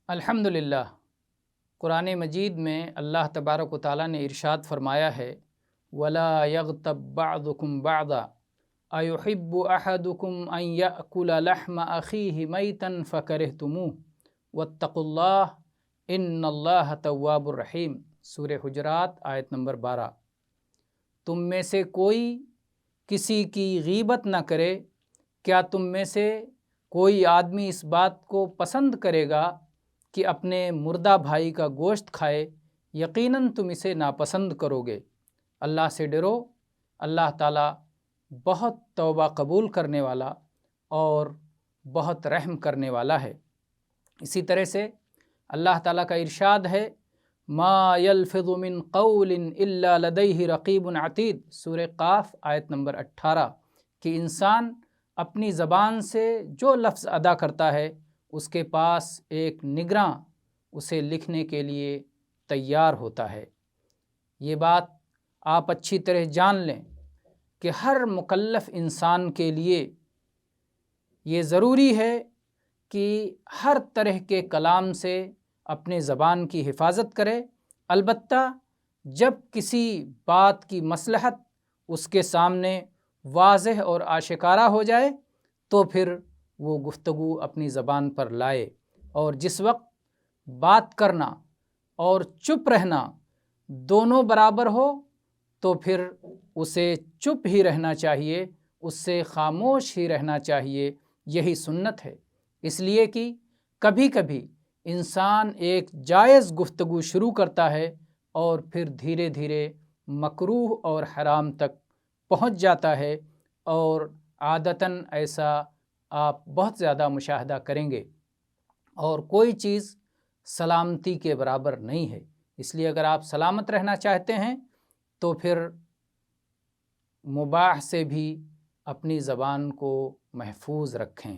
الحمدللہ، قرآن مجید میں اللہ تبارک و تعالیٰ نے ارشاد فرمایا ہے وَلَا يَغْتَبْ بَعْضُكُمْ بَعْضًا أَيُحِبُّ أَحَدُكُمْ أَنْ يَأْكُلَ لَحْمَ أَخِيهِ مَيْتًا فَكَرِهْتُمُوهُ وَاتَّقُوا اللَّهَ إِنَّ اللَّهَ تَوَّابٌ رَحِيمٌ۔ سورہ حجرات آیت نمبر 12۔ تم میں سے کوئی کسی کی غیبت نہ کرے۔ کیا تم میں سے کوئی آدمی اس بات کو پسند کرے گا کہ اپنے مردہ بھائی کا گوشت کھائے؟ یقیناً تم اسے ناپسند کرو گے۔ اللہ سے ڈرو، اللہ تعالیٰ بہت توبہ قبول کرنے والا اور بہت رحم کرنے والا ہے۔ اسی طرح سے اللہ تعالیٰ کا ارشاد ہے ما یلفظ من قول الا لدیہ رقیب عتید، سورہ قاف آیت نمبر 18، کہ انسان اپنی زبان سے جو لفظ ادا کرتا ہے اس کے پاس ایک نگراں اسے لکھنے کے لیے تیار ہوتا ہے۔ یہ بات آپ اچھی طرح جان لیں کہ ہر مکلف انسان کے لیے یہ ضروری ہے کہ ہر طرح کے کلام سے اپنے زبان کی حفاظت کرے، البتہ جب کسی بات کی مصلحت اس کے سامنے واضح اور آشکارا ہو جائے تو پھر وہ گفتگو اپنی زبان پر لائے، اور جس وقت بات کرنا اور چپ رہنا دونوں برابر ہو تو پھر اسے چپ ہی رہنا چاہیے، اس سے خاموش ہی رہنا چاہیے۔ یہی سنت ہے، اس لیے کہ کبھی کبھی انسان ایک جائز گفتگو شروع کرتا ہے اور پھر دھیرے دھیرے مکروہ اور حرام تک پہنچ جاتا ہے، اور عادتاً ایسا آپ بہت زیادہ مشاہدہ کریں گے، اور کوئی چیز سلامتی کے برابر نہیں ہے۔ اس لیے اگر آپ سلامت رہنا چاہتے ہیں تو پھر مباح سے بھی اپنی زبان کو محفوظ رکھیں۔